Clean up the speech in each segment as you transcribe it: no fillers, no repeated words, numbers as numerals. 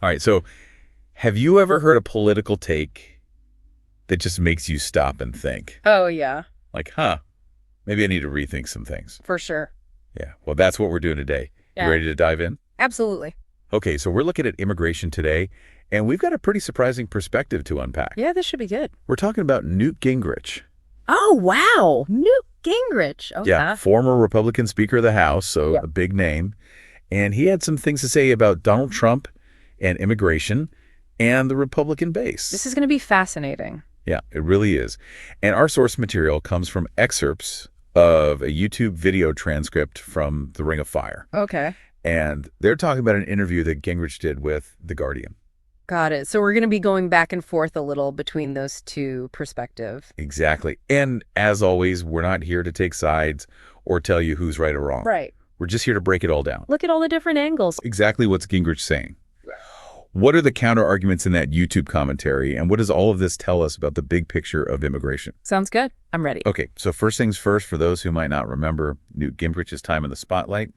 All right, so have you ever heard a political take that just makes you stop and think? Oh, yeah, Like, maybe I need to rethink some things. for sure. Yeah, well, that's what we're doing today. You Yeah, ready to dive in? absolutely. Okay, so we're looking at immigration today, and we've got a pretty surprising perspective to unpack. Yeah, this should be good. We're talking about Newt Gingrich. Oh, wow. Newt Gingrich. Oh, Yeah, yeah. former Republican Speaker of the House, so Yeah. a big name. And he had some things to say about Donald Trump and immigration and the Republican base. This is going to be fascinating. Yeah, it really is. And our source material comes from excerpts of a YouTube video transcript from the Ring of Fire. Okay. And they're talking about an interview that Gingrich did with The Guardian. Got it. So we're going to be going back and forth a little between those two perspectives. Exactly. And as always, we're not here to take sides or tell you who's right or wrong. Right. We're just here to break it all down. Look at all the different angles. Exactly what's Gingrich saying. What are the counter arguments in that YouTube commentary, and what does all of this tell us about the big picture of immigration? Sounds good. I'm ready. Okay, so first things first, for those who might not remember Newt Gingrich's time in the spotlight,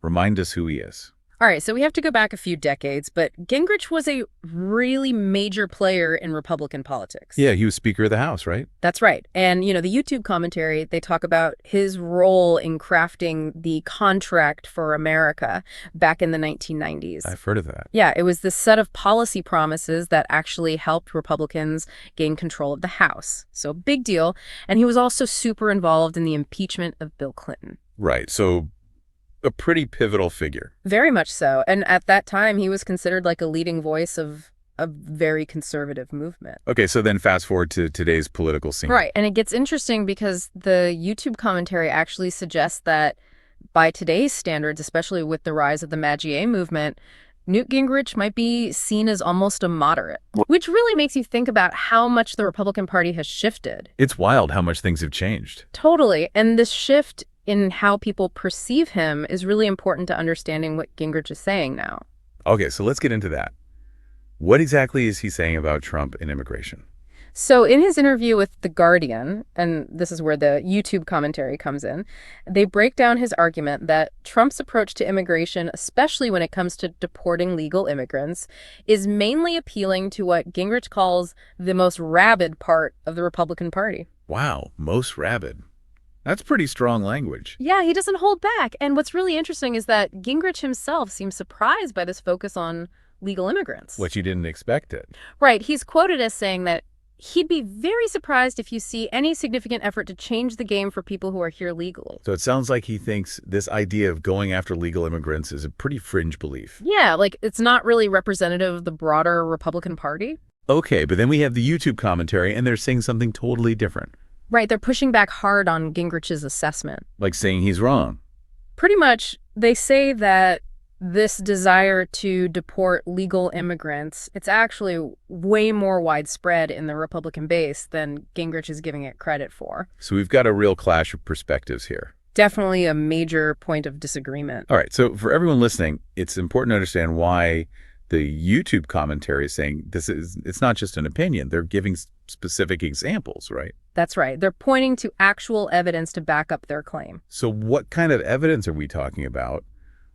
remind us who he is. All right, so we have to go back a few decades, but Gingrich was a really major player in Republican politics. Yeah, he was Speaker of the House, right? That's right. And, the YouTube commentary, they talk about his role in crafting the Contract for America back in the 1990s. I've heard of that. Yeah, it was this set of policy promises that actually helped Republicans gain control of the House. So big deal. And he was also super involved in the impeachment of Bill Clinton. Right, so a pretty pivotal figure. Very much so. And at that time, he was considered like a leading voice of a very conservative movement. Okay, so then fast forward to today's political scene. Right. And it gets interesting because the YouTube commentary actually suggests that by today's standards, especially with the rise of the MAGA movement, Newt Gingrich might be seen as almost a moderate, which really makes you think about how much the Republican Party has shifted. It's wild how much things have changed. Totally. And this shift in how people perceive him is really important to understanding what Gingrich is saying now. Okay, so let's get into that. What exactly is he saying about Trump and immigration? So in his interview with The Guardian, and this is where the YouTube commentary comes in, they break down his argument that Trump's approach to immigration, especially when it comes to deporting legal immigrants, is mainly appealing to what Gingrich calls the most rabid part of the Republican Party. Wow, most rabid. That's pretty strong language. Yeah, he doesn't hold back. And what's really interesting is that Gingrich himself seems surprised by this focus on legal immigrants. What you didn't expect it. Right. He's quoted as saying that he'd be very surprised if you see any significant effort to change the game for people who are here legally. So it sounds like he thinks this idea of going after legal immigrants is a pretty fringe belief. Yeah, like it's not really representative of the broader Republican Party. Okay, but then we have the YouTube commentary, and they're saying something totally different. Right, they're pushing back hard on Gingrich's assessment. Like saying he's wrong. Pretty much, they say that this desire to deport legal immigrants, it's actually way more widespread in the Republican base than Gingrich is giving it credit for. So we've got a real clash of perspectives here. Definitely a major point of disagreement. All right, so for everyone listening, it's important to understand why the YouTube commentary is saying it's not just an opinion. They're giving specific examples, right? That's right. They're pointing to actual evidence to back up their claim. So what kind of evidence are we talking about?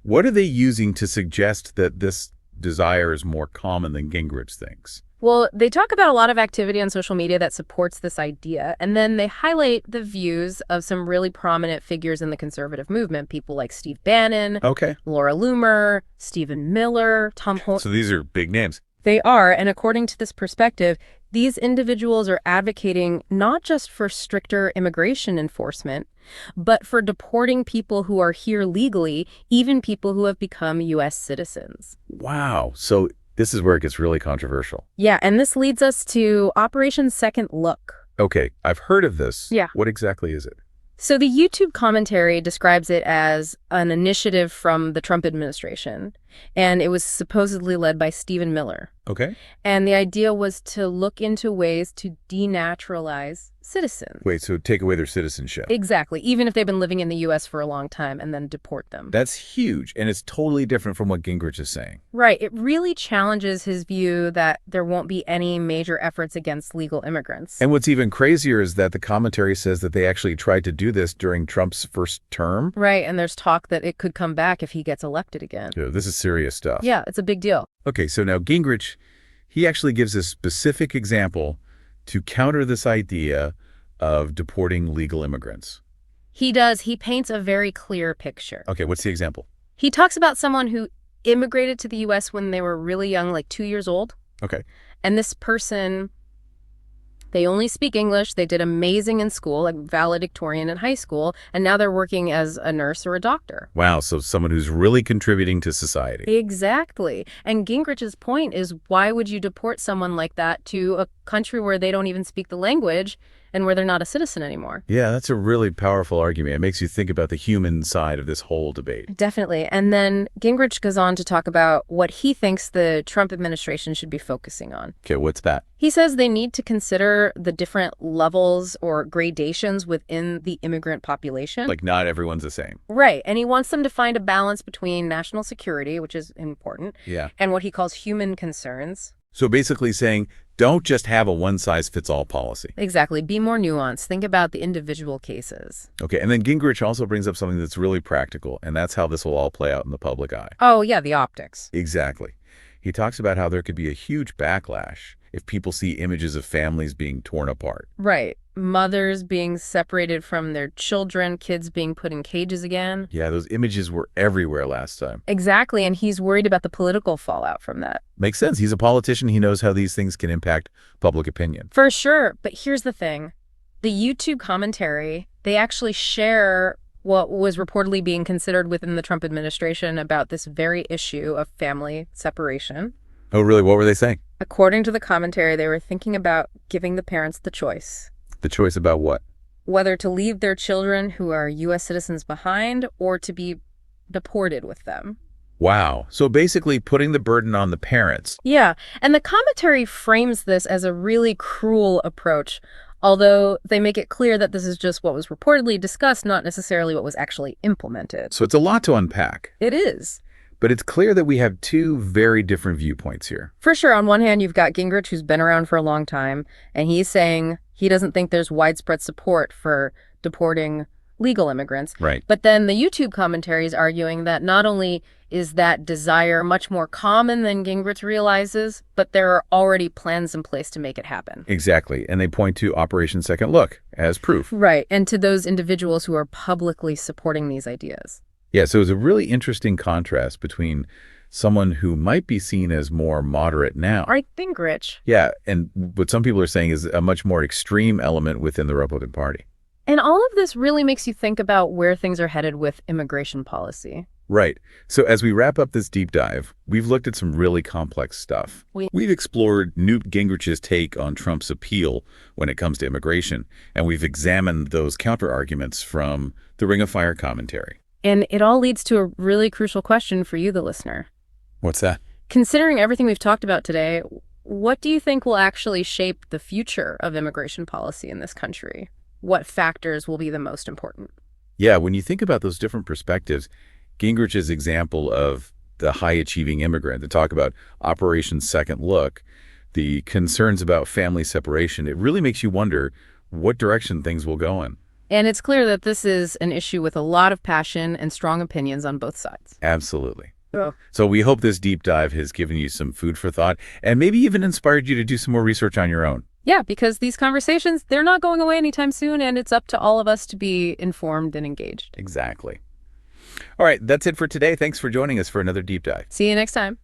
What are they using to suggest that this desire is more common than Gingrich thinks? Well, they talk about a lot of activity on social media that supports this idea, and then they highlight the views of some really prominent figures in the conservative movement, people like Steve Bannon, Okay. Laura Loomer, Stephen Miller, Tom Holt. So these are big names. They are, and according to this perspective, these individuals are advocating not just for stricter immigration enforcement, but for deporting people who are here legally, even people who have become U.S. citizens. Wow. So this is where it gets really controversial. Yeah, and this leads us to Operation Second Look. Okay, I've heard of this. Yeah. What exactly is it? So the YouTube commentary describes it as an initiative from the Trump administration, and it was supposedly led by Stephen Miller. Okay. And the idea was to look into ways to denaturalize citizens. Wait, so take away their citizenship. Exactly, even if they've been living in the U.S. for a long time and then deport them. That's huge, and it's totally different from what Gingrich is saying. Right. It really challenges his view that there won't be any major efforts against legal immigrants. And what's even crazier is that the commentary says that they actually tried to do this during Trump's first term. Right, and there's talk that it could come back if he gets elected again. Yeah, this is serious stuff. Yeah, it's a big deal. Okay, so now Gingrich, he actually gives a specific example to counter this idea of deporting legal immigrants. He does. He paints a very clear picture. Okay, what's the example? He talks about someone who immigrated to the U.S. when they were really young, like 2 years old. Okay. And this person, they only speak English. They did amazing in school, like valedictorian in high school, and now they're working as a nurse or a doctor. Wow, so someone who's really contributing to society. Exactly. And Gingrich's point is, why would you deport someone like that to a country where they don't even speak the language and where they're not a citizen anymore? Yeah, that's a really powerful argument. It makes you think about the human side of this whole debate. Definitely. And then Gingrich goes on to talk about what he thinks the Trump administration should be focusing on. Okay, what's that? He says they need to consider the different levels or gradations within the immigrant population. Like, not everyone's the same. Right. And he wants them to find a balance between national security, which is important, Yeah. and what he calls human concerns. So basically saying, don't just have a one-size-fits-all policy. Exactly. Be more nuanced. Think about the individual cases. Okay, and then Gingrich also brings up something that's really practical, and that's how this will all play out in the public eye. Oh, yeah, the optics. Exactly. He talks about how there could be a huge backlash if people see images of families being torn apart. Right. Mothers being separated from their children, kids being put in cages again. Yeah, those images were everywhere last time. Exactly, and he's worried about the political fallout from that. Makes sense. He's a politician. He knows how these things can impact public opinion. For sure, but here's the thing. The YouTube commentary, they actually share what was reportedly being considered within the Trump administration about this very issue of family separation. Oh, really? What were they saying? According to the commentary, they were thinking about giving the parents the choice. The choice about what? Whether to leave their children who are U.S. citizens behind or to be deported with them. Wow. So basically putting the burden on the parents. Yeah, and the commentary frames this as a really cruel approach, although they make it clear that this is just what was reportedly discussed, not necessarily what was actually implemented. So it's a lot to unpack. It is. But it's clear that we have two very different viewpoints here. For sure, on one hand, you've got Gingrich, who's been around for a long time, and he's saying he doesn't think there's widespread support for deporting legal immigrants. Right. But then the YouTube commentary is arguing that not only is that desire much more common than Gingrich realizes, but there are already plans in place to make it happen. Exactly. And they point to Operation Second Look as proof. Right. And to those individuals who are publicly supporting these ideas. Yeah, so it's a really interesting contrast between someone who might be seen as more moderate now. I think Gingrich. Yeah, and what some people are saying is a much more extreme element within the Republican Party. And all of this really makes you think about where things are headed with immigration policy. Right. So as we wrap up this deep dive, we've looked at some really complex stuff. We've explored Newt Gingrich's take on Trump's appeal when it comes to immigration, and we've examined those counter-arguments from the Ring of Fire commentary. And it all leads to a really crucial question for you, the listener. What's that? Considering everything we've talked about today, what do you think will actually shape the future of immigration policy in this country? What factors will be the most important? Yeah, when you think about those different perspectives, Gingrich's example of the high-achieving immigrant, to talk about Operation Second Look, the concerns about family separation, it really makes you wonder what direction things will go in. And it's clear that this is an issue with a lot of passion and strong opinions on both sides. Absolutely. Oh. So we hope this deep dive has given you some food for thought and maybe even inspired you to do some more research on your own. Yeah, because these conversations, they're not going away anytime soon, and it's up to all of us to be informed and engaged. Exactly. All right, that's it for today. Thanks for joining us for another deep dive. See you next time.